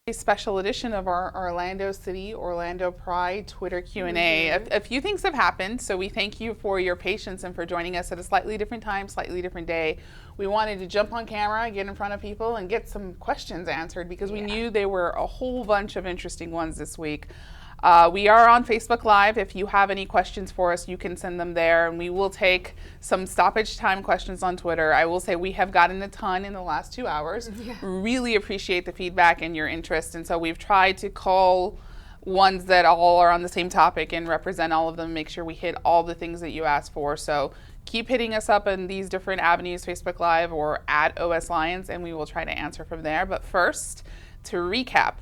A special edition of our Orlando City, Orlando Pride Twitter Q&A. A few things have happened, so we thank you for your patience and for joining us at a slightly different time, slightly different day. We wanted to jump on camera, get in front of people, and get some questions answered because we knew there were a whole bunch of interesting ones this week. We are on Facebook Live. If you have any questions for us, you can send them there, and we will take some stoppage time questions on Twitter. I will say we have gotten a ton in the last 2 hours. Really appreciate the feedback and your interest, and so we've tried to call ones that all are on the same topic and represent all of them, make sure we hit all the things that you asked for. So keep hitting us up in these different avenues, Facebook Live or at OS Lions, and we will try to answer from there. But first, to recap,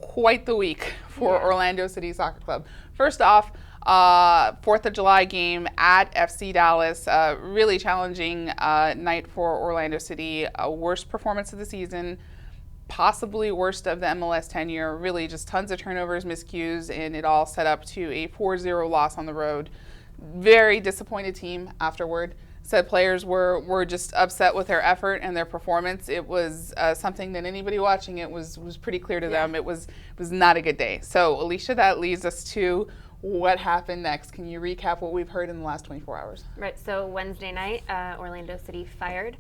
quite the week for Orlando City Soccer Club. First off, 4th of July game at FC Dallas. Really challenging night for Orlando City. Worst performance of the season, possibly worst of the MLS tenure. Really just tons of turnovers, miscues, and it all set up to a 4-0 loss on the road. Very disappointed team afterward. Said players were just upset with their effort and their performance. It was something that anybody watching it was pretty clear to them. It was not a good day. So, Alicia, that leads us to what happened next. Can you recap what we've heard in the last 24 hours? Right. So Wednesday night, Orlando City fired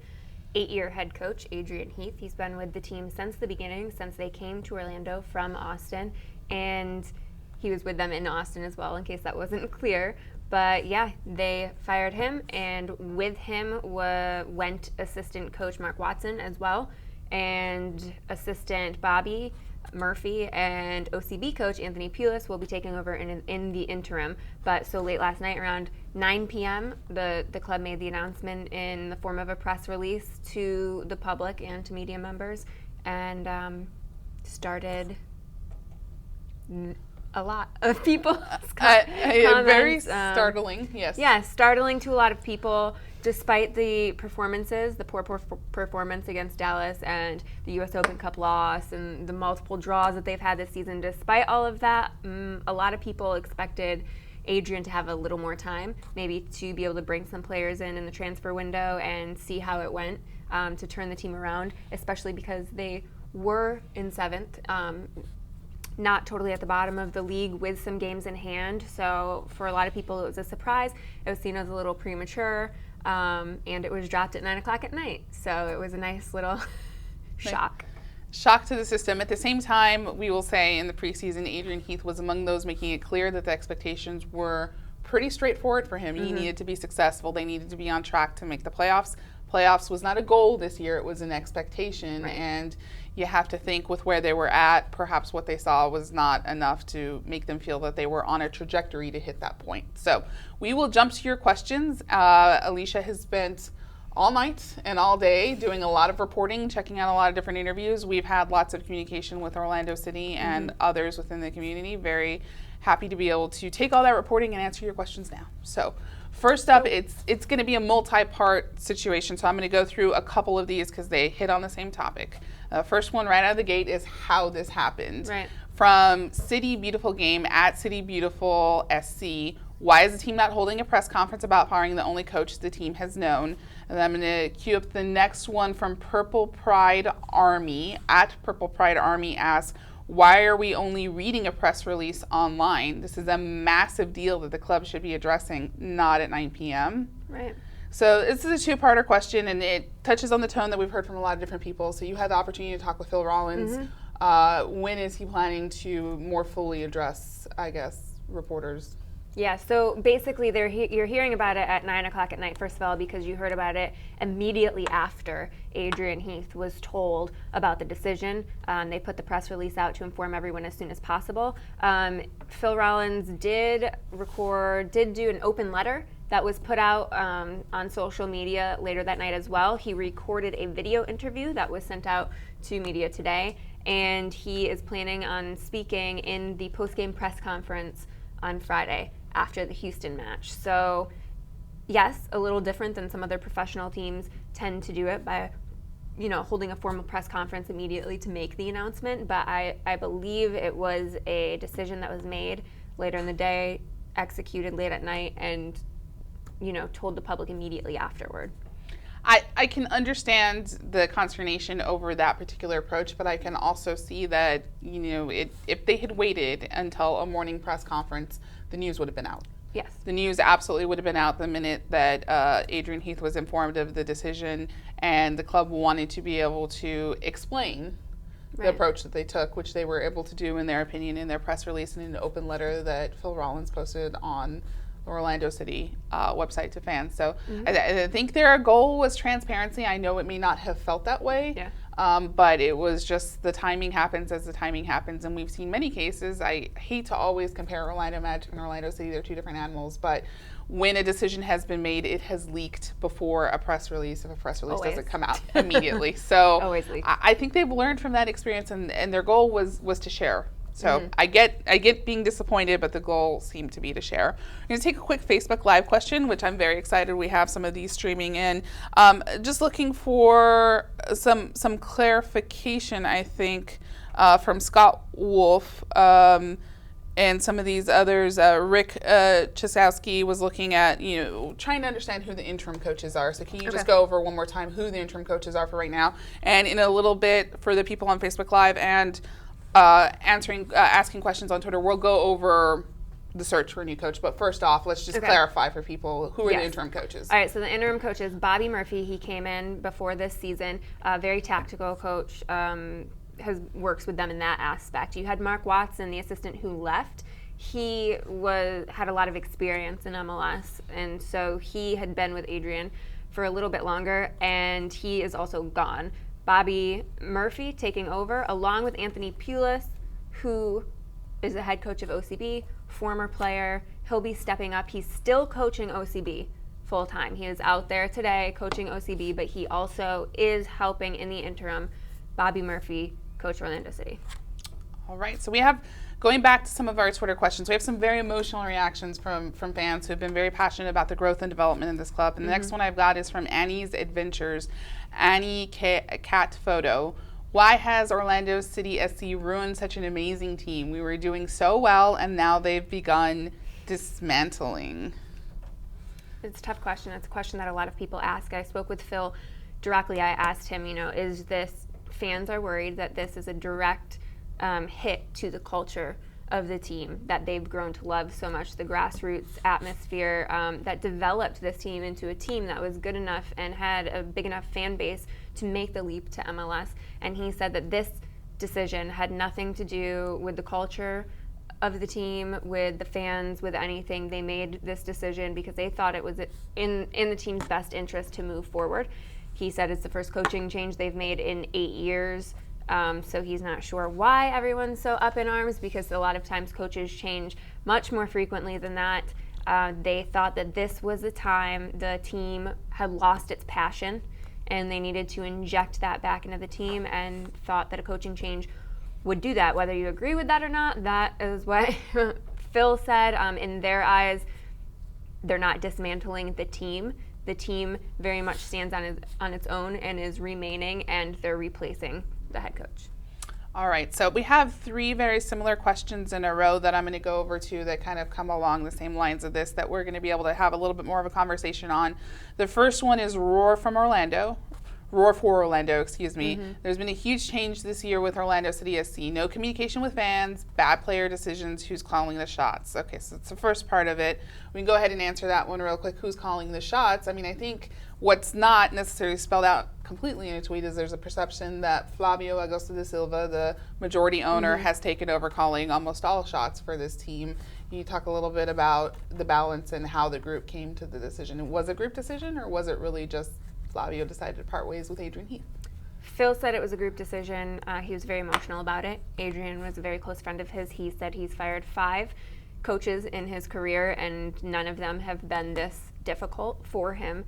8-year head coach Adrian Heath. He's been with the team since the beginning, since they came to Orlando from Austin, and he was with them in Austin as well, in case that wasn't clear. But yeah, they fired him, and with him went assistant coach Mark Watson as well, and assistant Bobby Murphy and OCB coach Anthony Pulis will be taking over in the interim. But so late last night, around 9 p.m., the club made the announcement in the form of a press release to the public and to media members, and started a lot of people. Very startling, yes. Yeah, startling to a lot of people, despite the performances, the poor performance against Dallas and the U.S. Open Cup loss and the multiple draws that they've had this season. Despite all of that, a lot of people expected Adrian to have a little more time, maybe to be able to bring some players in the transfer window and see how it went, to turn the team around, especially because they were in 7th. Not totally at the bottom of the league with some games in hand. So for a lot of people, it was a surprise. It was seen as a little premature, and it was dropped at 9 o'clock at night. So it was a nice little shock. Shock to the system. At the same time, we will say in the preseason, Adrian Heath was among those making it clear that the expectations were pretty straightforward for him. He needed to be successful. They needed to be on track to make the playoffs. Playoffs was not a goal this year. It was an expectation. Right. And you have to think with where they were at, perhaps what they saw was not enough to make them feel that they were on a trajectory to hit that point. So we will jump to your questions. Alicia has spent all night and all day doing a lot of reporting, checking out a lot of different interviews. We've had lots of communication with Orlando City and others within the community. Very happy to be able to take all that reporting and answer your questions now. So first up, it's going to be a multi-part situation, so I'm going to go through a couple of these because they hit on the same topic. First one right out of the gate is how this happened. Right. From City Beautiful Game at City Beautiful SC, why is the team not holding a press conference about firing the only coach the team has known? And then I'm going to queue up the next one from Purple Pride Army. At Purple Pride Army asks, why are we only reading a press release online? This is a massive deal that the club should be addressing, not at 9 p.m. Right. So this is a two-parter question, and it touches on the tone that we've heard from a lot of different people. So you had the opportunity to talk with Phil Rollins. When is he planning to more fully address, I guess, reporters? Yeah, so basically you're hearing about it at 9 o'clock at night, first of all, because you heard about it immediately after Adrian Heath was told about the decision. They put the press release out to inform everyone as soon as possible. Phil Rollins did do an open letter that was put out on social media later that night as well. He recorded a video interview that was sent out to media today, and he is planning on speaking in the post-game press conference on Friday after the Houston match. So yes, a little different than some other professional teams tend to do it by, holding a formal press conference immediately to make the announcement. But I believe it was a decision that was made later in the day, executed late at night, and, told the public immediately afterward. I can understand the consternation over that particular approach, but I can also see that, if they had waited until a morning press conference, the news would have been out. Yes. The news absolutely would have been out the minute that Adrian Heath was informed of the decision, and the club wanted to be able to explain the approach that they took, which they were able to do, in their opinion, in their press release and in an open letter that Phil Rollins posted on the Orlando City website to fans. So I think their goal was transparency. I know it may not have felt that way, but it was just the timing happens as the timing happens. And we've seen many cases. I hate to always compare Orlando Magic and Orlando City. They're two different animals. But when a decision has been made, it has leaked before a press release, if a press release doesn't come out immediately. So I think they've learned from that experience, and their goal was to share. So I get being disappointed, but the goal seemed to be to share. I'm going to take a quick Facebook Live question, which I'm very excited. We have some of these streaming in. Just looking for some clarification, I think, from Scott Wolf and some of these others. Rick Chasowski was looking at, trying to understand who the interim coaches are. So can you just go over one more time who the interim coaches are for right now? And in a little bit, for the people on Facebook Live and asking questions on Twitter, we'll go over the search for a new coach. But first off, let's just clarify for people, who are the interim coaches? All right, so the interim coach is Bobby Murphy. He came in before this season, very tactical coach, works with them in that aspect. You had Mark Watson, the assistant who left. He had a lot of experience in MLS, and so he had been with Adrian for a little bit longer, and he is also gone. Bobby Murphy taking over, along with Anthony Pulis, who is the head coach of OCB, former player. He'll be stepping up. He's still coaching OCB full-time. He is out there today coaching OCB, but he also is helping in the interim Bobby Murphy coach Orlando City. All right, so we have, going back to some of our Twitter questions, we have some very emotional reactions from fans who have been very passionate about the growth and development in this club. And the next one I've got is from Annie's Adventures, Annie Cat Photo. Why has Orlando City SC ruined such an amazing team? We were doing so well, and now they've begun dismantling. It's a tough question. It's a question that a lot of people ask. I spoke with Phil directly. I asked him, is this, fans are worried that this is a direct hit to the culture of the team that they've grown to love so much, the grassroots atmosphere that developed this team into a team that was good enough and had a big enough fan base to make the leap to MLS. And he said that this decision had nothing to do with the culture of the team, with the fans, with anything. They made this decision because they thought it was in the team's best interest to move forward. He said it's the first coaching change they've made in 8 years. So he's not sure why everyone's so up in arms, because a lot of times coaches change much more frequently than that. They thought that this was the time the team had lost its passion and they needed to inject that back into the team, and thought that a coaching change would do that. Whether you agree with that or not, that is what Phil said. In their eyes, they're not dismantling the team. The team very much stands on its own and is remaining, and they're replacing the head coach. All right, so we have 3 very similar questions in a row that I'm going to go over to that kind of come along the same lines of this, that we're going to be able to have a little bit more of a conversation on. The first one is Roar for Orlando. There's been a huge change this year with Orlando City SC. No communication with fans, bad player decisions, who's calling the shots? Okay, so it's the first part of it. We can go ahead and answer that one real quick. Who's calling the shots? I mean, I think what's not necessarily spelled out completely in a tweet is there's a perception that Flavio Augusto da Silva, the majority owner, has taken over calling almost all shots for this team. Can you talk a little bit about the balance and how the group came to the decision? Was it a group decision, or was it really just Flavio decided to part ways with Adrian Heath? Phil said it was a group decision. He was very emotional about it. Adrian was a very close friend of his. He said he's fired 5 coaches in his career, and none of them have been this difficult for him.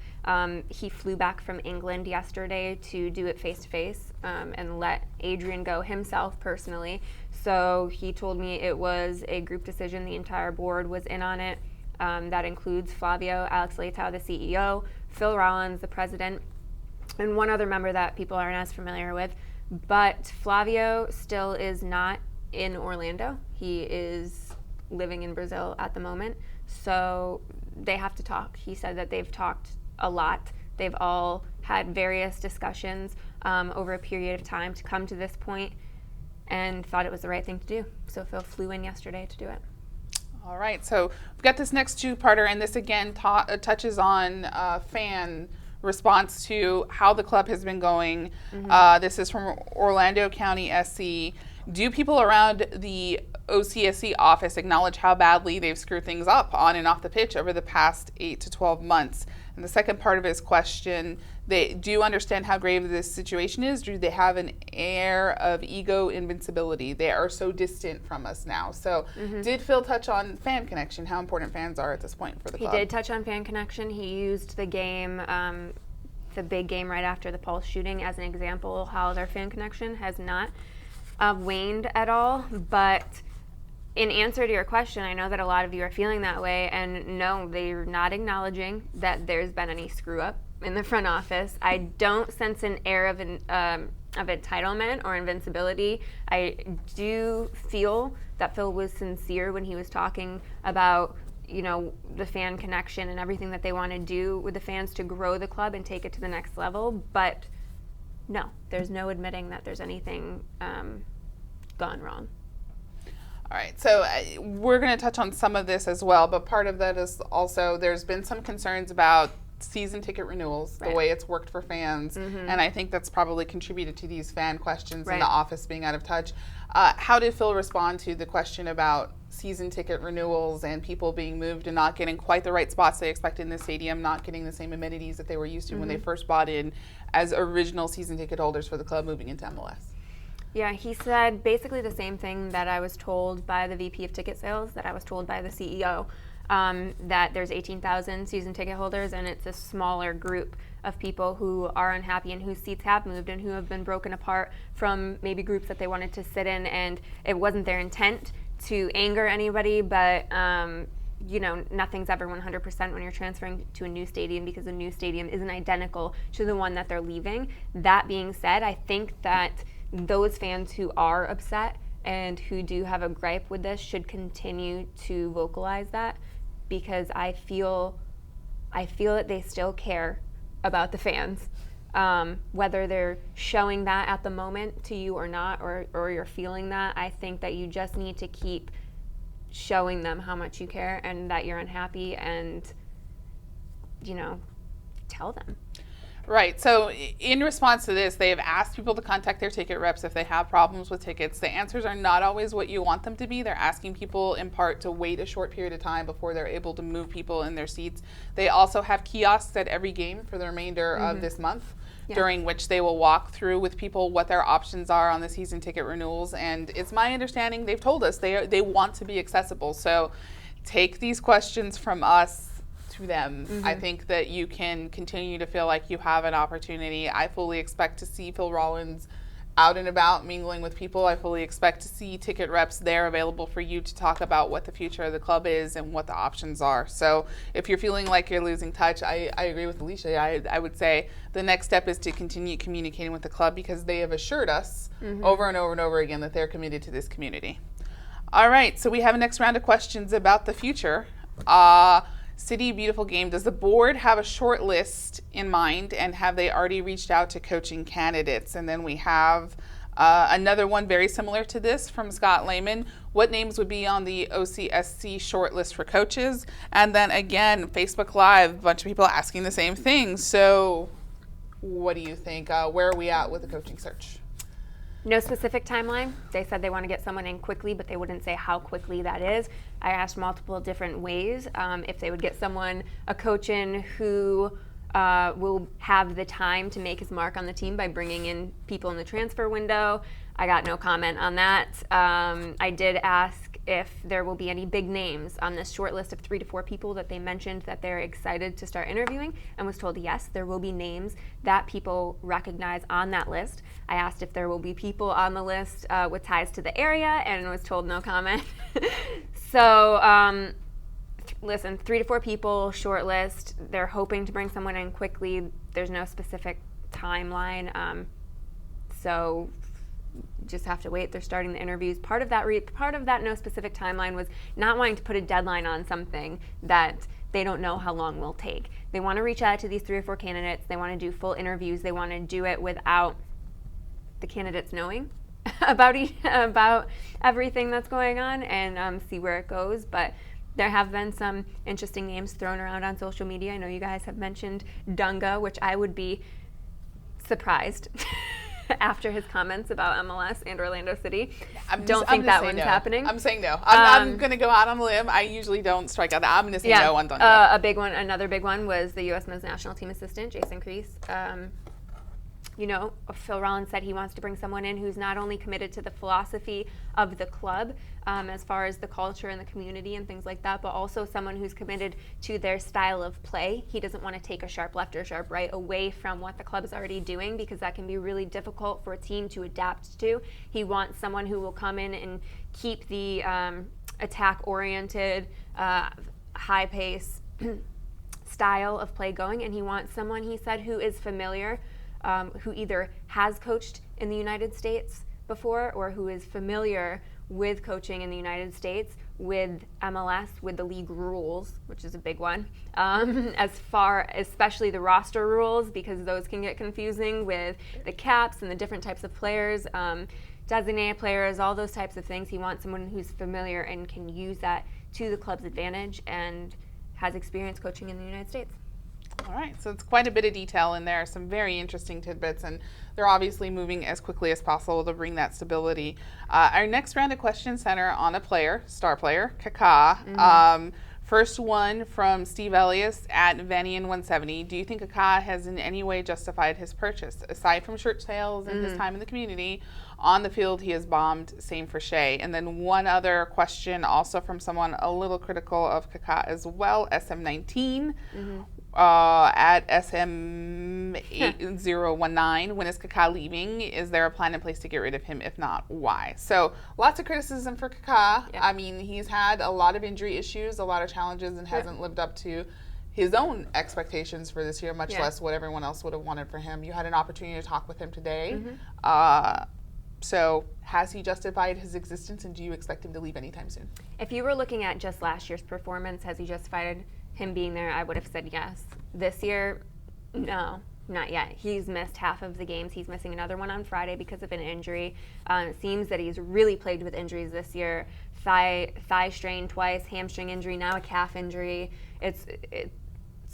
He flew back from England yesterday to do it face-to-face and let Adrian go himself personally. So he told me it was a group decision. The entire board was in on it. That includes Flavio, Alex Leitao, the CEO, Phil Rollins, the president, and one other member that people aren't as familiar with. But Flavio still is not in Orlando. He is living in Brazil at the moment. So they have to talk. He said that they've talked a lot They've all had various discussions over a period of time to come to this point and thought it was the right thing to do. So Phil flew in yesterday to do it. All right, so we've got this next two-parter, and this again touches on fan response to how the club has been going. This is from Orlando County SC. Do people around the OCSC office acknowledge how badly they've screwed things up on and off the pitch over the past 8 to 12 months? And the second part of his question, they do understand how grave this situation is. Do they have an air of ego invincibility? They are so distant from us now. So did Phil touch on fan connection, how important fans are at this point for the club? He did touch on fan connection. He used the game, the big game right after the Pulse shooting, as an example how their fan connection has not waned at all. But in answer to your question, I know that a lot of you are feeling that way, and no, they're not acknowledging that there's been any screw up in the front office. I don't sense an air of entitlement or invincibility. I do feel that Phil was sincere when he was talking about, you know, the fan connection and everything that they want to do with the fans to grow the club and take it to the next level. But no, there's no admitting that there's anything gone wrong. All right, so we're going to touch on some of this as well, but part of that is also there's been some concerns about season ticket renewals, the way it's worked for fans, and I think that's probably contributed to these fan questions and the office being out of touch. How did Phil respond to the question about season ticket renewals and people being moved and not getting quite the right spots they expected in the stadium, not getting the same amenities that they were used to when they first bought in as original season ticket holders for the club moving into MLS? Yeah, he said basically the same thing that I was told by the VP of ticket sales, that I was told by the CEO, that there's 18,000 season ticket holders, and it's a smaller group of people who are unhappy and whose seats have moved and who have been broken apart from maybe groups that they wanted to sit in, and it wasn't their intent to anger anybody, but you know, nothing's ever 100% when you're transferring to a new stadium, because the new stadium isn't identical to the one that they're leaving. That being said, I think that those fans who are upset and who do have a gripe with this should continue to vocalize that, because I feel that they still care about the fans, whether they're showing that at the moment to you or not, or you're feeling that. I think that you just need to keep showing them how much you care and that you're unhappy, and, you know, tell them. Right. So in response to this, they have asked people to contact their ticket reps if they have problems with tickets. The answers are not always what you want them to be. They're asking people in part to wait a short period of time before they're able to move people in their seats. They also have kiosks at every game for the remainder of this month, during which they will walk through with people what their options are on the season ticket renewals. And it's my understanding, they've told us they want to be accessible. So take these questions from us to them. I think that you can continue to feel like you have an opportunity. I fully expect to see Phil Rollins out and about mingling with people. I fully expect to see ticket reps there available for you to talk about what the future of the club is and what the options are. So if you're feeling like you're losing touch, I agree with Alicia. I would say the next step is to continue communicating with the club, because they have assured us over and over and over again that they're committed to this community. All right, so we have a next round of questions about the future. City Beautiful Game. Does the board have a short list in mind, and have they already reached out to coaching candidates? And then we have another one very similar to this from Scott Lehman. What names would be on the OCSC short list for coaches? And then again, Facebook Live, a bunch of people asking the same thing. So what do you think? Where are we at with the coaching search? No specific timeline. They said they want to get someone in quickly, but they wouldn't say how quickly that is. I asked multiple different ways if they would get a coach in who will have the time to make his mark on the team by bringing in people in the transfer window. I got no comment on that. I did ask if there will be any big names on this short list of 3 to 4 people that they mentioned that they're excited to start interviewing, and was told yes, there will be names that people recognize on that list. I asked if there will be people on the list with ties to the area, and was told no comment. So listen, 3 to 4 people, short list. They're hoping to bring someone in quickly. There's no specific timeline. So just have to wait. They're starting the interviews. Part of that no specific timeline was not wanting to put a deadline on something that they don't know how long will take. They want to reach out to these 3 or 4 candidates. They want to do full interviews. They want to do it without the candidates knowing about everything that's going on, and see where it goes. But there have been some interesting names thrown around on social media. I know you guys have mentioned Dunga, which I would be surprised after his comments about MLS and Orlando City. Don't think that one's happening. I'm saying no. I'm going to go out on a limb. I usually don't strike out that. I'm going to say no on Dunga. Another big one was the U.S. men's national team assistant, Jason Kreis. Phil Rollins said he wants to bring someone in who's not only committed to the philosophy of the club, as far as the culture and the community and things like that, but also someone who's committed to their style of play. He doesn't want to take a sharp left or sharp right away from what the club is already doing, because that can be really difficult for a team to adapt to. He wants someone who will come in and keep the attack-oriented, high-pace style of play going, and he wants someone, he said, who is familiar, who either has coached in the United States before or who is familiar with coaching in the United States, with MLS, with the league rules, which is a big one, especially the roster rules, because those can get confusing with the caps and the different types of players, designated players, all those types of things. He wants someone who's familiar and can use that to the club's advantage and has experience coaching in the United States. All right, so it's quite a bit of detail in there, some very interesting tidbits, and they're obviously moving as quickly as possible to bring that stability. Our next round of questions center on a player, star player, Kaká. Mm-hmm. First one from Steve Elias at Vanian170. Do you think Kaká has in any way justified his purchase? Aside from shirt sales and his time in the community, on the field he has bombed, same for Shea. And then one other question also from someone a little critical of Kaká as well, SM19. Mm-hmm. At SM8019, when is Kaká leaving? Is there a plan in place to get rid of him? If not, why? So lots of criticism for Kaká. Yeah. I mean, he's had a lot of injury issues, a lot of challenges, and hasn't lived up to his own expectations for this year, much less what everyone else would have wanted for him. You had an opportunity to talk with him today. Mm-hmm. So has he justified his existence, and do you expect him to leave anytime soon? If you were looking at just last year's performance, has he justified him being there? I would have said yes. This year, no, not yet. He's missed half of the games. He's missing another one on Friday because of an injury. It seems that he's really plagued with injuries this year. Thigh strain twice, hamstring injury, now a calf injury. It's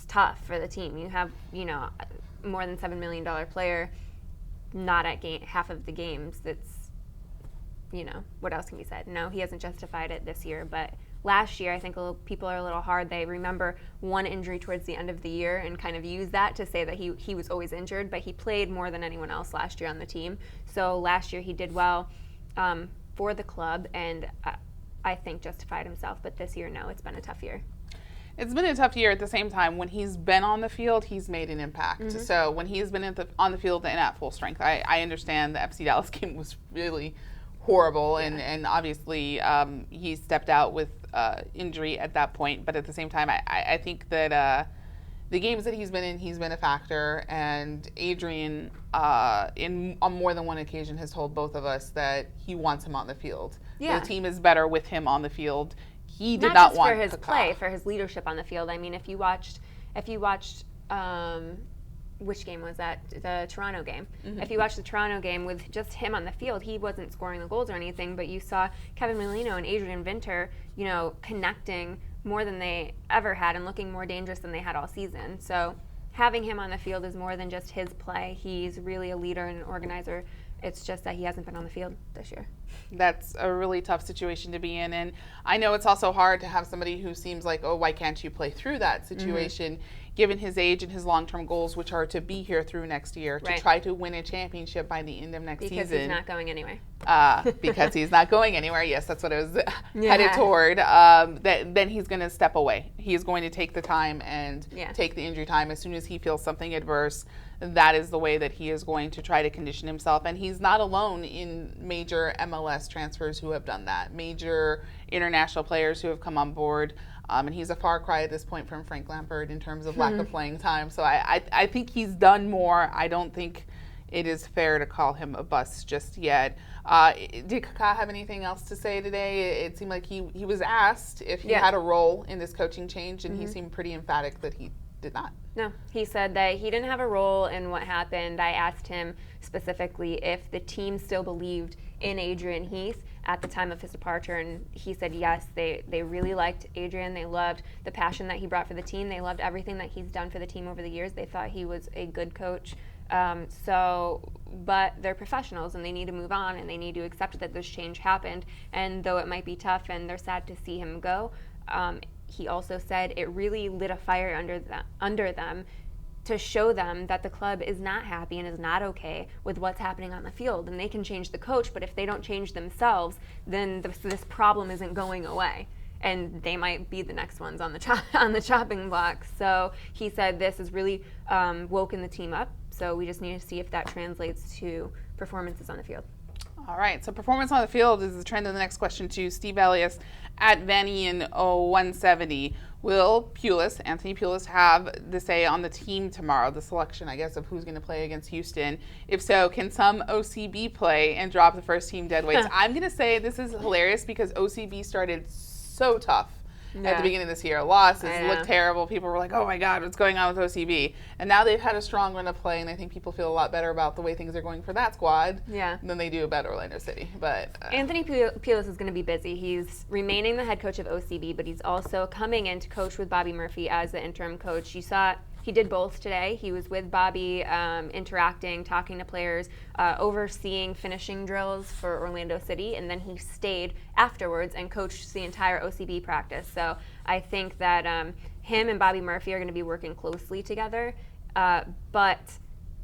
tough for the team. You have, more than $7 million player not at half of the games. It's, what else can be said? No, he hasn't justified it this year, but last year, I think people are a little hard. They remember one injury towards the end of the year and kind of use that to say that he was always injured, but he played more than anyone else last year on the team. So last year he did well for the club, and I think justified himself. But this year, no, it's been a tough year. It's been a tough year. At the same time, when he's been on the field, he's made an impact. Mm-hmm. So when he's been on the field and at full strength, I understand the FC Dallas game was really horrible, and obviously he stepped out with injury at that point. But at the same time, I think that the games that he's been in, he's been a factor. And Adrian, on more than one occasion, has told both of us that he wants him on the field. Yeah. The team is better with him on the field. He did not want for his play, for his leadership on the field. I mean, if you watched, which game was that? The Toronto game. Mm-hmm. If you watched the Toronto game with just him on the field, he wasn't scoring the goals or anything, but you saw Kevin Molino and Adrian Vinter, connecting more than they ever had and looking more dangerous than they had all season. So having him on the field is more than just his play. He's really a leader and an organizer. It's just that he hasn't been on the field this year. That's a really tough situation to be in. And I know it's also hard to have somebody who seems like, oh, why can't you play through that situation, mm-hmm. given his age and his long-term goals, which are to be here through next year, to try to win a championship by the end of next season. Because he's not going anywhere. Because he's not going anywhere. Yes, that's what I was headed toward. Then he's going to step away. He is going to take the time and take the injury time as soon as he feels something adverse. That is the way that he is going to try to condition himself. And he's not alone in major MLS transfers who have done that. Major international players who have come on board. And he's a far cry at this point from Frank Lampard in terms of lack of playing time. So I think he's done more. I don't think it is fair to call him a bust just yet. Did Kaká have anything else to say today? It seemed like he was asked if he had a role in this coaching change, and he seemed pretty emphatic that he did not. No, he said that he didn't have a role in what happened. I asked him specifically if the team still believed in Adrian Heath at the time of his departure, and he said yes, they really liked Adrian. They loved the passion that he brought for the team. They loved everything that he's done for the team over the years. They thought he was a good coach. But they're professionals and they need to move on and they need to accept that this change happened. And though it might be tough and they're sad to see him go, he also said it really lit a fire under them to show them that the club is not happy and is not okay with what's happening on the field. And they can change the coach, but if they don't change themselves, then this problem isn't going away. And they might be the next ones on the chopping block. So he said this has really woken the team up. So we just need to see if that translates to performances on the field. All right, so performance on the field is the trend of the next question to Steve Elias at Vanian 170. Will Anthony Pulis, have the say on the team tomorrow, the selection, I guess, of who's going to play against Houston? If so, can some OCB play and drop the first team deadweights? I'm going to say this is hilarious because OCB started so tough at the beginning of this year. Losses looked terrible. People were like, oh my God, what's going on with OCB? And now they've had a strong run of play, and I think people feel a lot better about the way things are going for that squad than they do about Orlando City. But Anthony Pulis is going to be busy. He's remaining the head coach of OCB, but he's also coming in to coach with Bobby Murphy as the interim coach. You saw he did both today. He was with Bobby, interacting, talking to players, overseeing finishing drills for Orlando City, and then he stayed afterwards and coached the entire OCB practice. So I think that him and Bobby Murphy are going to be working closely together, but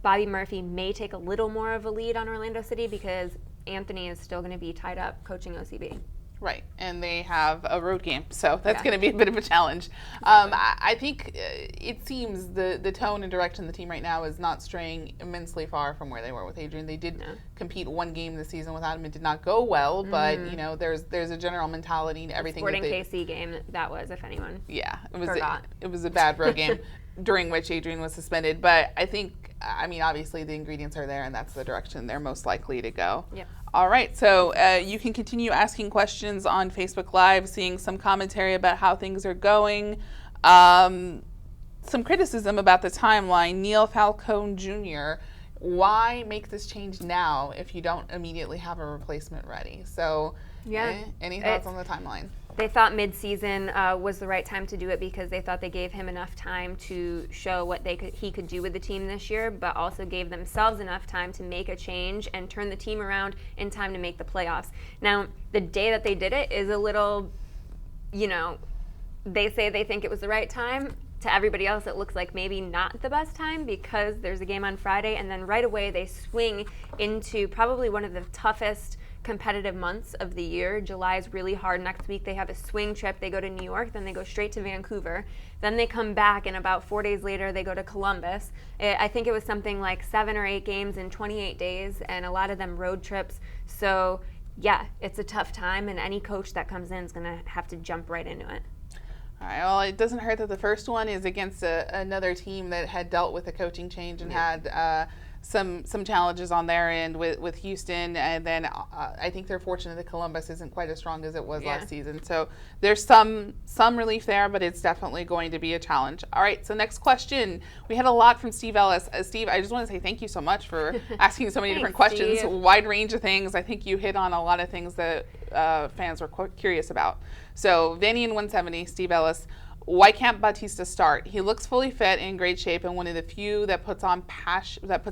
Bobby Murphy may take a little more of a lead on Orlando City because Anthony is still going to be tied up coaching OCB. Right, and they have a road game, so that's going to be a bit of a challenge. I think it seems the tone and direction of the team right now is not straying immensely far from where they were with Adrian. They did compete one game this season without him. It did not go well, but there's a general mentality and everything. Sporting KC game that was, if anyone. Yeah, forgot. It was a bad road game during which Adrian was suspended. But I think, obviously the ingredients are there, and that's the direction they're most likely to go. Yep. All right, so you can continue asking questions on Facebook Live, seeing some commentary about how things are going. Some criticism about the timeline. Neil Falcone Jr., why make this change now if you don't immediately have a replacement ready? So any thoughts on the timeline? They thought mid-season was the right time to do it because they thought they gave him enough time to show what he could do with the team this year, but also gave themselves enough time to make a change and turn the team around in time to make the playoffs. Now, the day that they did it is a little, they say they think it was the right time. To everybody else, it looks like maybe not the best time because there's a game on Friday, and then right away they swing into probably one of the toughest competitive months of the year. July is really hard. Next week they have a swing trip. They go to New York, then they go straight to Vancouver. Then they come back, and about 4 days later they go to Columbus. I think it was something like 7 or 8 games in 28 days, and a lot of them road trips. So yeah, it's a tough time, and any coach that comes in is going to have to jump right into it. All right, well, it doesn't hurt that the first one is against another team that had dealt with a coaching change and had some challenges on their end with Houston, and then I think they're fortunate that Columbus isn't quite as strong as it was last season. So there's some relief there, but it's definitely going to be a challenge. All right, so next question. We had a lot from Steve Ellis. Steve, I just want to say thank you so much for asking so many different questions, Steve. Wide range of things. I think you hit on a lot of things that fans were curious about. So Vanian 170, Steve Ellis. Why can't Batista start? He looks fully fit, in great shape, and one of the few that puts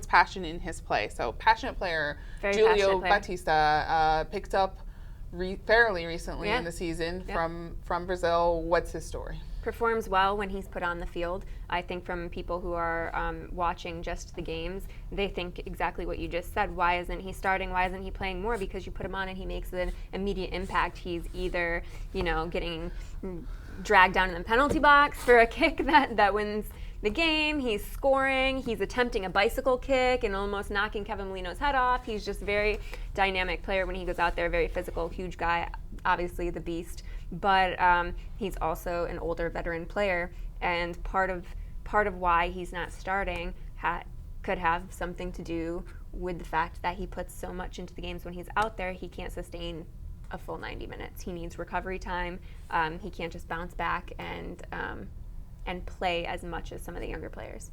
passion in his play. So passionate player. Very Julio passionate player. Batista picked up fairly recently in the season from Brazil. What's his story? Performs well when he's put on the field. I think from people who are watching just the games, they think exactly what you just said. Why isn't he starting? Why isn't he playing more? Because you put him on and he makes an immediate impact. He's either, getting dragged down in the penalty box for a kick that wins the game. He's scoring. He's attempting a bicycle kick and almost knocking Kevin Molino's head off. He's just a very dynamic player when he goes out there, very physical, huge guy, obviously the beast. But he's also an older veteran player, and part of why he's not starting could have something to do with the fact that he puts so much into the games when he's out there, he can't sustain a full 90 minutes. He needs recovery time. He can't just bounce back and play as much as some of the younger players.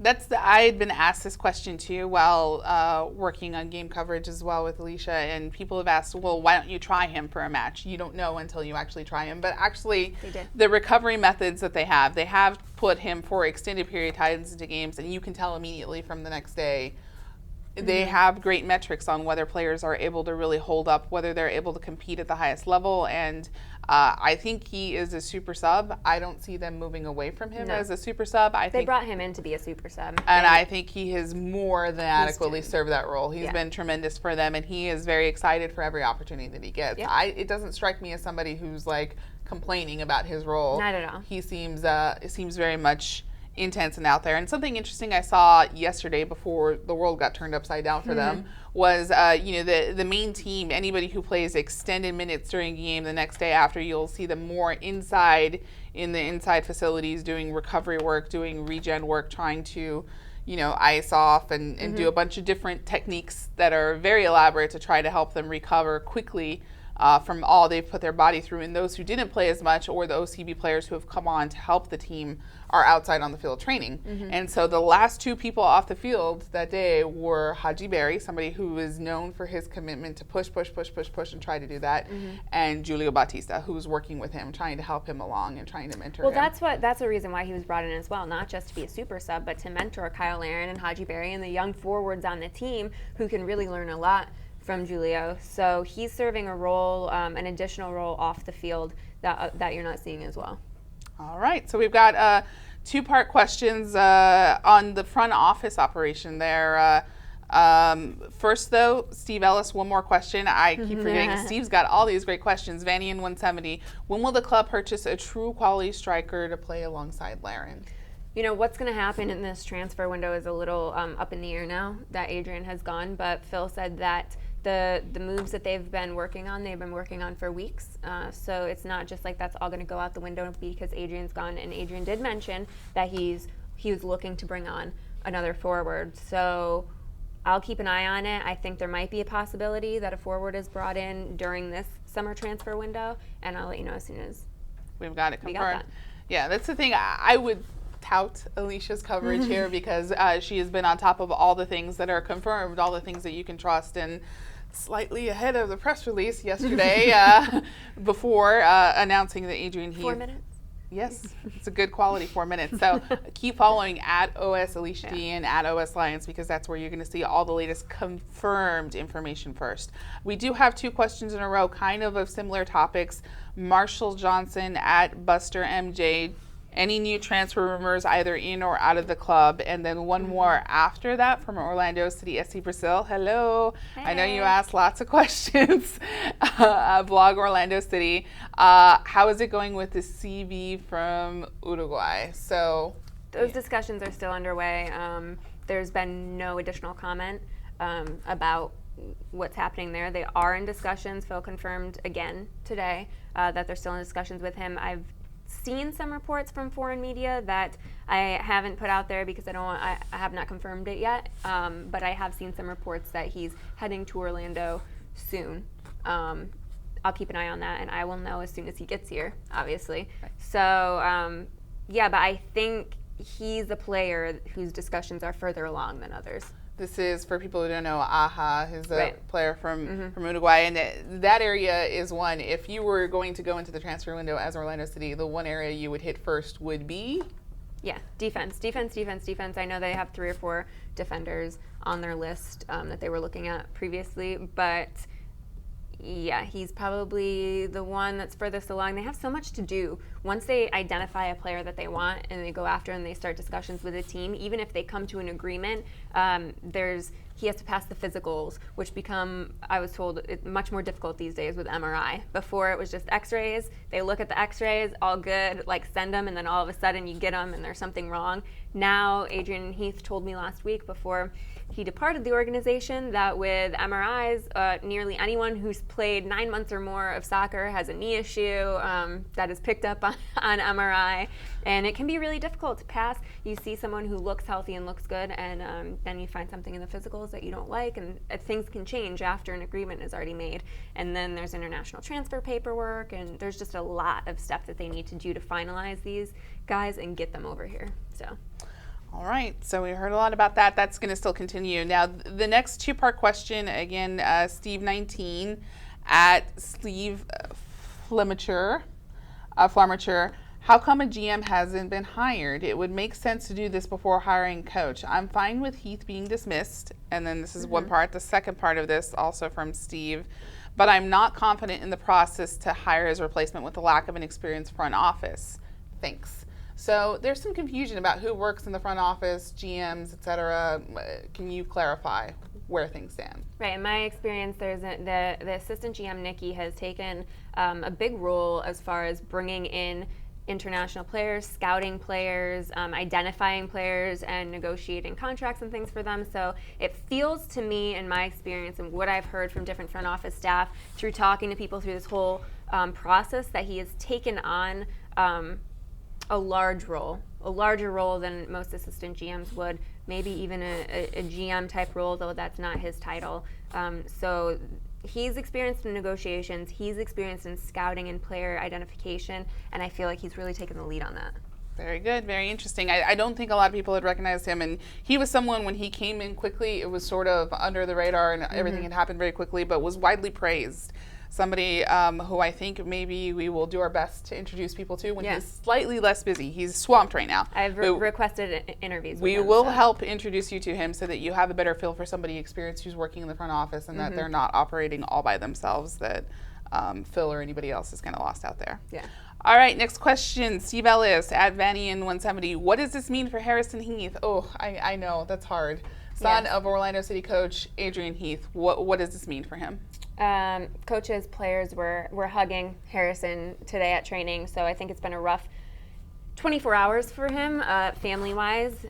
I had been asked this question too while working on game coverage as well with Alicia, and people have asked, well, why don't you try him for a match? You don't know until you actually try him. But actually, the recovery methods that they have put him for extended period times into games, and you can tell immediately from the next day. They have great metrics on whether players are able to really hold up, whether they're able to compete at the highest level, and I think he is a super sub. I don't see them moving away from him as a super sub. They brought him in to be a super sub. And I think he has more than adequately served that role. He's been tremendous for them, and he is very excited for every opportunity that he gets. Yep. It doesn't strike me as somebody who's like complaining about his role. Not at all. He seems very much intense and out there. And something interesting I saw yesterday before the world got turned upside down for them was, the main team, anybody who plays extended minutes during a game the next day after, you'll see them more inside in the inside facilities doing recovery work, doing regen work, trying to, ice off and do a bunch of different techniques that are very elaborate to try to help them recover quickly from all they've put their body through. And those who didn't play as much, or the OCB players who have come on to help the team, are outside on the field training. And so the last two people off the field that day were Haji Berry, somebody who is known for his commitment to push and try to do that, and Julio Bautista, who was working with him, trying to help him along and trying to mentor him. Well, that's the reason why he was brought in as well, not just to be a super sub, but to mentor Kyle Aaron and Haji Berry and the young forwards on the team who can really learn a lot from Julio. So he's serving a role, an additional role off the field that you're not seeing as well. All right, so we've got two-part questions on the front office operation there. First, though, Steve Ellis, one more question. I keep forgetting Steve's got all these great questions. Vanny in 170. When will the club purchase a true quality striker to play alongside Laren? What's going to happen in this transfer window is a little up in the air now that Adrian has gone, but Phil said that the moves that they've been working on for weeks. So it's not just like that's all going to go out the window because Adrian's gone. And Adrian did mention that he was looking to bring on another forward. So I'll keep an eye on it. I think there might be a possibility that a forward is brought in during this summer transfer window, and I'll let you know as soon as we've got it confirmed. Yeah, that's the thing. I would tout Alicia's coverage here because she has been on top of all the things that are confirmed, all the things that you can trust, and slightly ahead of the press release yesterday before announcing that Adrian Heath. 4 minutes? Yes, it's a good quality 4 minutes. So keep following at OS Alicia D and at OS Lions because that's where you're going to see all the latest confirmed information first. We do have two questions in a row, kind of similar topics. Marshall Johnson at Buster MJ. Any new transfer rumors either in or out of the club? And then one more after that from Orlando City SC Brazil. Hello. Hey. I know you asked lots of questions. Blog Orlando City. How is it going with the CV from Uruguay? So those discussions are still underway. There's been no additional comment about what's happening there. They are in discussions. Phil confirmed again today that they're still in discussions with him. I've seen some reports from foreign media that I haven't put out there because I have not confirmed it yet, but I have seen some reports that he's heading to Orlando soon. I'll keep an eye on that, and I will know as soon as he gets here, obviously. Right. So, but I think he's a player whose discussions are further along than others. This is, for people who don't know, Aja is a player from Uruguay, and that area is one. If you were going to go into the transfer window as Orlando City, the one area you would hit first would be? Yeah, defense. I know they have 3 or 4 defenders on their list that they were looking at previously, but yeah, he's probably the one that's furthest along. They have so much to do. Once they identify a player that they want and they go after and they start discussions with the team, even if they come to an agreement, he has to pass the physicals, which become, I was told, much more difficult these days with MRI. Before it was just x-rays. They look at the x-rays, all good, send them, and then all of a sudden you get them and there's something wrong. Now, Adrian Heath told me last week before he departed the organization that with MRIs, nearly anyone who's played 9 months or more of soccer has a knee issue that is picked up on MRI, and it can be really difficult to pass. You see someone who looks healthy and looks good, and then you find something in the physicals, rules that you don't like, and things can change after an agreement is already made. And then there's international transfer paperwork, and there's just a lot of steps that they need to do to finalize these guys and get them over here. So. All right, so we heard a lot about that. That's going to still continue. Now, the next two-part question, again, Steve 19 at Sleeve Flamature. How come a GM hasn't been hired? It would make sense to do this before hiring coach. I'm fine with Heath being dismissed. And then this is one part. The second part of this, also from Steve. But I'm not confident in the process to hire his replacement with the lack of an experienced front office. Thanks. So there's some confusion about who works in the front office, GMs, et cetera. Can you clarify where things stand? Right. In my experience, there's the assistant GM, Nikki, has taken a big role as far as bringing in international players, scouting players, identifying players, and negotiating contracts and things for them. So it feels to me, in my experience and what I've heard from different front office staff through talking to people through this whole process, that he has taken on a larger role than most assistant GMs would, maybe even a GM type role, though that's not his title. So he's experienced in negotiations, he's experienced in scouting and player identification, and I feel like he's really taken the lead on that. Very good, very interesting. I don't think a lot of people had recognized him, and he was someone, when he came in quickly, it was sort of under the radar and everything had happened very quickly, but was widely praised. Somebody who I think maybe we will do our best to introduce people to when he's slightly less busy. He's swamped right now. I've requested interviews with we him, will help introduce you to him so that you have a better feel for somebody experienced who's working in the front office and that they're not operating all by themselves, that Phil or anybody else is kind of lost out there. Yeah. All right, next question. Steve Ellis at Vanian 170. What does this mean for Harrison Heath? Oh, I know, that's hard. Son of Orlando City coach Adrian Heath. What does this mean for him? Coaches, players were hugging Harrison today at training, so I think it's been a rough 24 hours for him, family-wise,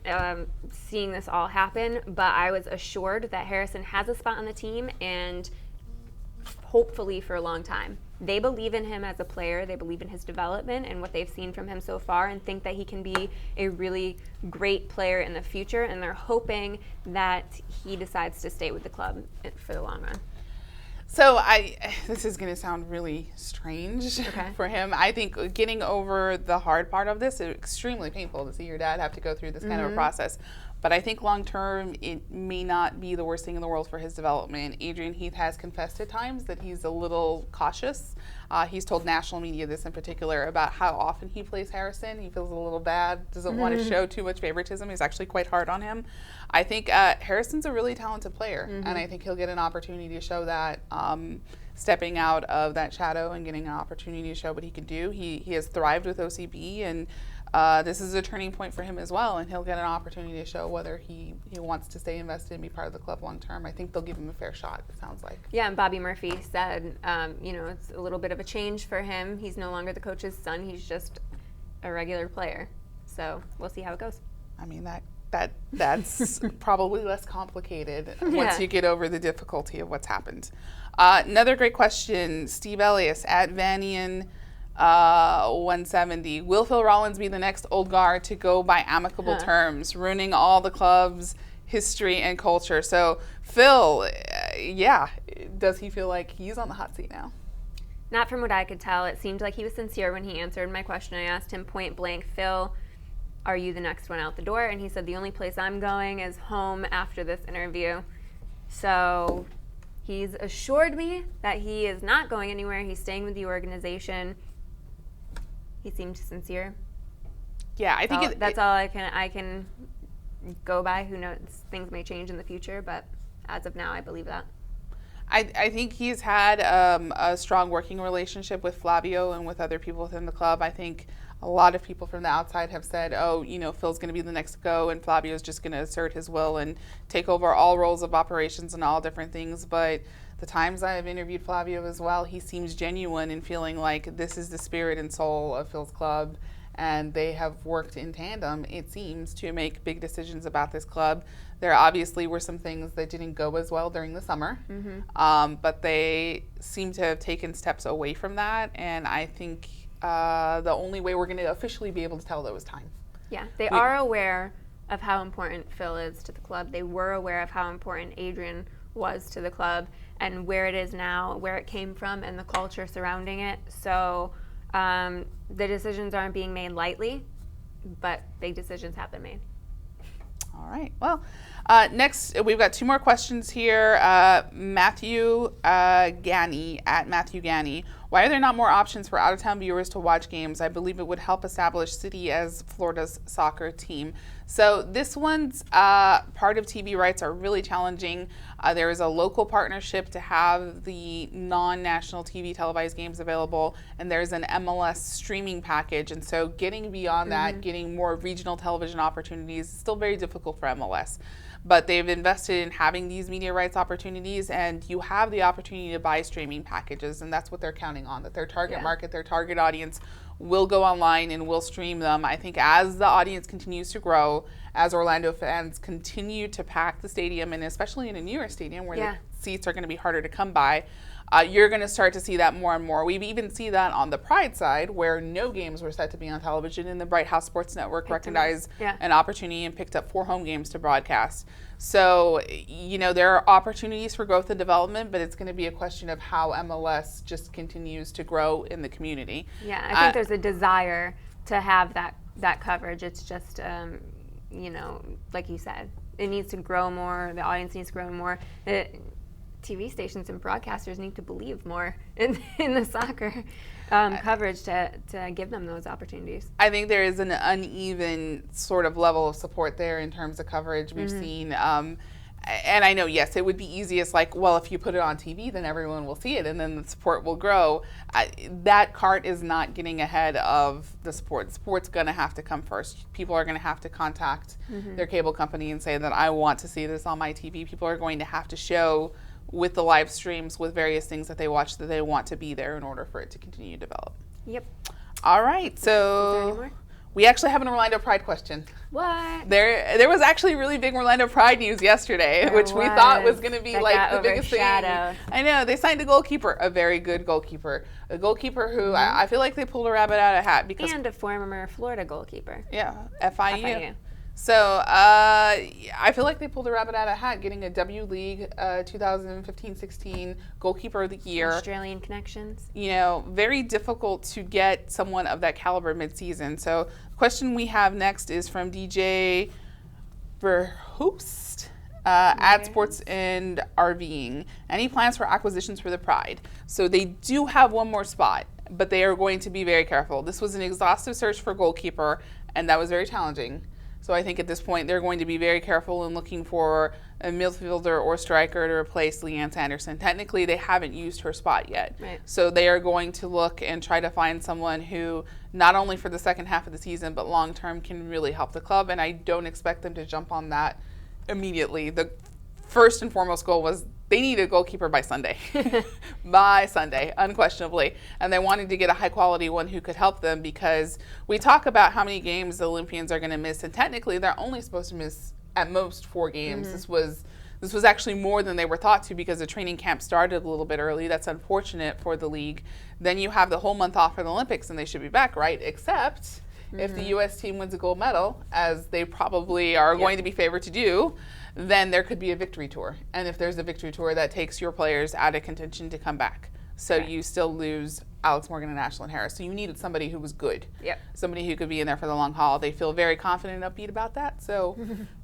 seeing this all happen. But I was assured that Harrison has a spot on the team, and hopefully for a long time. They believe in him as a player. They believe in his development and what they've seen from him so far, and think that he can be a really great player in the future. And they're hoping that he decides to stay with the club for the long run. So this is going to sound really strange for him. I think getting over the hard part of this is extremely painful to see your dad have to go through this kind of a process. But I think long term, it may not be the worst thing in the world for his development. Adrian Heath has confessed at times that he's a little cautious. He's told national media this in particular about how often he plays Harrison. He feels a little bad, doesn't want to show too much favoritism. He's actually quite hard on him. I think Harrison's a really talented player, and I think he'll get an opportunity to show that, stepping out of that shadow and getting an opportunity to show what he can do. He has thrived with OCB, and this is a turning point for him as well, and he'll get an opportunity to show whether he wants to stay invested and be part of the club long term. I think they'll give him a fair shot, it sounds like. Yeah, and Bobby Murphy said, it's a little bit of a change for him. He's no longer the coach's son. He's just a regular player. So we'll see how it goes. I mean, that's probably less complicated once you get over the difficulty of what's happened. Another great question, Steve Elliott at Vanian 170. Will Phil Rollins be the next old guard to go by amicable terms, ruining all the club's history and culture? So Phil, does he feel like he's on the hot seat now? Not from what I could tell. It seemed like he was sincere when he answered my question. I asked him point blank, Phil, are you the next one out the door? And he said, the only place I'm going is home after this interview. So he's assured me that he is not going anywhere. He's staying with the organization. He seemed sincere. Yeah, I think that's all I can go by. Who knows? Things may change in the future, but as of now, I believe that. I think he's had a strong working relationship with Flavio and with other people within the club. I think a lot of people from the outside have said, Phil's going to be the next to go, and Flavio's just going to assert his will and take over all roles of operations and all different things. But the times I've interviewed Flavio as well, he seems genuine in feeling like this is the spirit and soul of Phil's club, and they have worked in tandem, it seems, to make big decisions about this club. There obviously were some things that didn't go as well during the summer, but they seem to have taken steps away from that, and I think the only way we're going to officially be able to tell that was time. Yeah, they are aware of how important Phil is to the club. They were aware of how important Adrian was to the club and where it is now, where it came from, and the culture surrounding it. So the decisions aren't being made lightly, but big decisions have been made. All right. Well, next, we've got 2 more questions here. Matthew Ganny, at Matthew Ganny. Why are there not more options for out-of-town viewers to watch games? I believe it would help establish City as Florida's soccer team. So this one's part of TV rights are really challenging. There is a local partnership to have the non-national TV televised games available, and there's an MLS streaming package. And so getting beyond that, getting more regional television opportunities is still very difficult for MLS. But they've invested in having these media rights opportunities, and you have the opportunity to buy streaming packages, and that's what they're counting on, that their target market, their target audience will go online and will stream them. I think as the audience continues to grow, as Orlando fans continue to pack the stadium, and especially in a newer stadium where the seats are going to be harder to come by, you're going to start to see that more and more. We've even seen that on the Pride side, where no games were set to be on television, and the Bright House Sports Network recognized an opportunity and picked up 4 home games to broadcast. So, you know, there are opportunities for growth and development, but it's going to be a question of how MLS just continues to grow in the community. Yeah, I think there's a desire to have that coverage. It's just, you know, like you said, it needs to grow more. The audience needs to grow more. TV stations and broadcasters need to believe more in the soccer coverage to give them those opportunities. I think there is an uneven sort of level of support there in terms of coverage. We've seen, and I know, yes, it would be easiest, like, well, if you put it on TV, then everyone will see it, and then the support will grow. That cart is not getting ahead of the support. The support's going to have to come first. People are going to have to contact their cable company and say that I want to see this on my TV. People are going to have to show with the live streams, with various things that they watch, that they want to be there in order for it to continue to develop. Yep. All right, so Is there any more? we actually have an Orlando Pride question. What? There was actually really big Orlando Pride news yesterday, which we thought was going to be like the biggest thing. I know, they signed a goalkeeper, a very good goalkeeper. A goalkeeper who I feel like they pulled a rabbit out of a hat. Because, and a former Florida goalkeeper. Yeah, FIU. So I feel like they pulled a rabbit out of a hat getting a W League 2015-16 Goalkeeper of the Year. Australian connections. You know, very difficult to get someone of that caliber mid-season. So the question we have next is from DJ Verhoost at Sports and RVing. Any plans for acquisitions for the Pride? So they do have one more spot, but they are going to be very careful. This was an exhaustive search for goalkeeper, and that was very challenging. So I think at this point they're going to be very careful in looking for a midfielder or striker to replace Leanne Sanderson. Technically, they haven't used her spot yet. Right. So they are going to look and try to find someone who, not only for the second half of the season, but long-term can really help the club. And I don't expect them to jump on that immediately. The first and foremost goal was they need a goalkeeper by Sunday. By Sunday, unquestionably. And they wanted to get a high-quality one who could help them, because we talk about how many games the Olympians are going to miss, and technically they're only supposed to miss at most 4 games. This was actually more than they were thought to, because the training camp started a little bit early. That's unfortunate for the league. Then you have the whole month off for the Olympics, and they should be back, right? Except if the U.S. team wins a gold medal, as they probably are going to be favored to do, then there could be a victory tour. And if there's a victory tour, that takes your players out of contention to come back. So you still lose Alex Morgan and Ashlyn Harris. So you needed somebody who was good. Somebody who could be in there for the long haul. They feel very confident and upbeat about that. So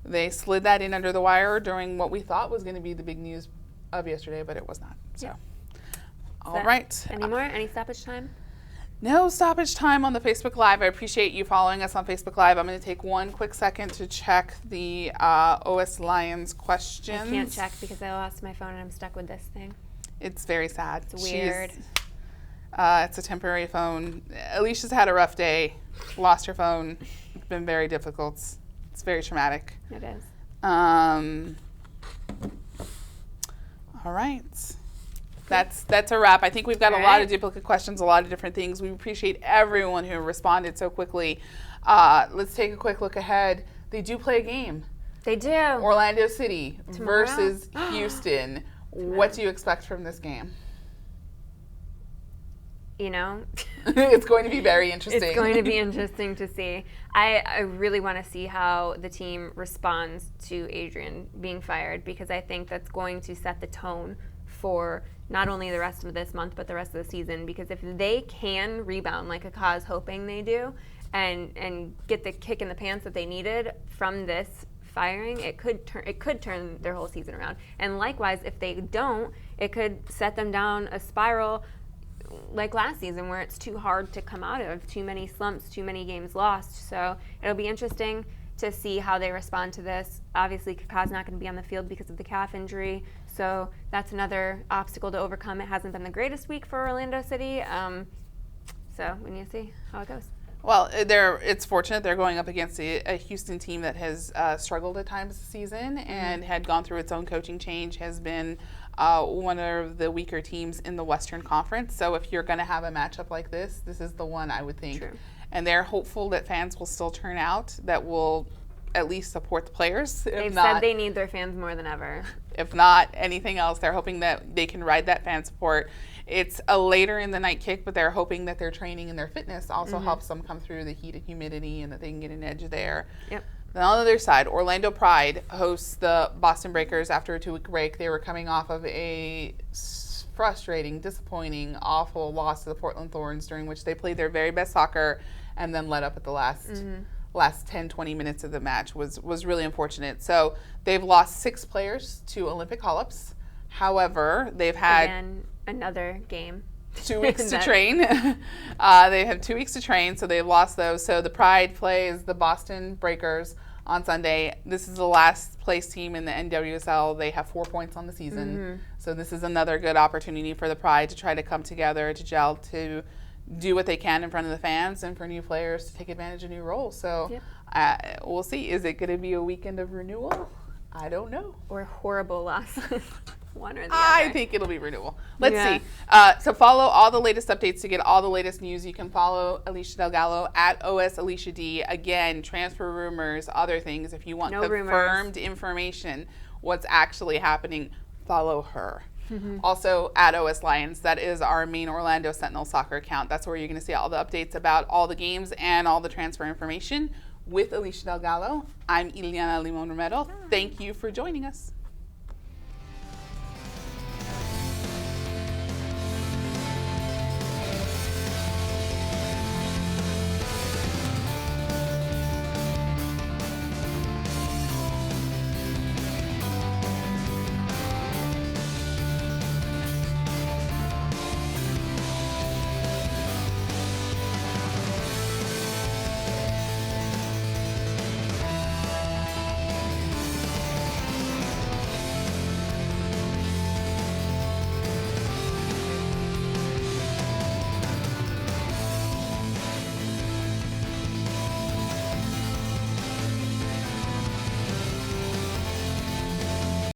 they slid that in under the wire during what we thought was going to be the big news of yesterday, but it was not. So, all right. Any more? Any stoppage time? No stoppage time on the Facebook Live. I appreciate you following us on Facebook Live. I'm going to take one quick second to check the OS Lions questions. I can't check because I lost my phone and I'm stuck with this thing. It's very sad. It's weird. It's a temporary phone. Alicia's had a rough day. Lost her phone. It's been very difficult. It's very traumatic. It is. All right. That's a wrap. I think we've got a lot of duplicate questions, a lot of different things. We appreciate everyone who responded so quickly. Let's take a quick look ahead. They do play a game. They do. Orlando City Tomorrow? versus Houston. What do you expect from this game? you know. It's going to be very interesting. It's going to be interesting to see. I really want to see how the team responds to Adrian being fired, because I think that's going to set the tone for not only the rest of this month but the rest of the season. Because if they can rebound like Aka's hoping they do, and get the kick in the pants that they needed from this firing, it could turn their whole season around. And likewise, if they don't, it could set them down a spiral like last season, where it's too hard to come out of, too many slumps, too many games lost. So it'll be interesting to see how they respond to this. Obviously, Kaka's not going to be on the field because of the calf injury, so that's another obstacle to overcome. It hasn't been the greatest week for Orlando City, so we need to see how it goes. Well, it's fortunate they're going up against a Houston team that has struggled at times this season and had gone through its own coaching change, has been one of the weaker teams in the Western Conference. So if you're going to have a matchup like this is the one, I would think. True. And they're hopeful that fans will still turn out, that will at least support the players. They've said they need their fans more than ever. If not anything else, they're hoping that they can ride that fan support. It's a later in the night kick, but they're hoping that their training and their fitness also helps them come through the heat and humidity, and that they can get an edge there. Yep. Then on the other side, Orlando Pride hosts the Boston Breakers after a 2-week break. They were coming off of a frustrating, disappointing, awful loss to the Portland Thorns, during which they played their very best soccer and then let up at the last 10, 20 minutes of the match. Was really unfortunate. So they've lost 6 players to Olympic call-ups. However, they've had... Again, another game. 2 weeks to train. They have 2 weeks to train, so they've lost those. So the Pride plays the Boston Breakers on Sunday. This is the last place team in the NWSL. They have 4 points on the season. So this is another good opportunity for the Pride to try to come together, to gel, to do what they can in front of the fans, and for new players to take advantage of new roles. So we'll see. Is it going to be a weekend of renewal? I don't know. Or horrible loss. One or the other. I think it'll be renewal. Let's see. So follow all the latest updates to get all the latest news. You can follow Alicia DelGallo at OS Alicia D. Again, transfer rumors, other things. If you want confirmed information, what's actually happening, follow her. Also at OS Lions. That is our main Orlando Sentinel soccer account. That's where you're going to see all the updates about all the games and all the transfer information. With Alicia DelGallo, I'm Iliana Limon-Romero. Thank you for joining us.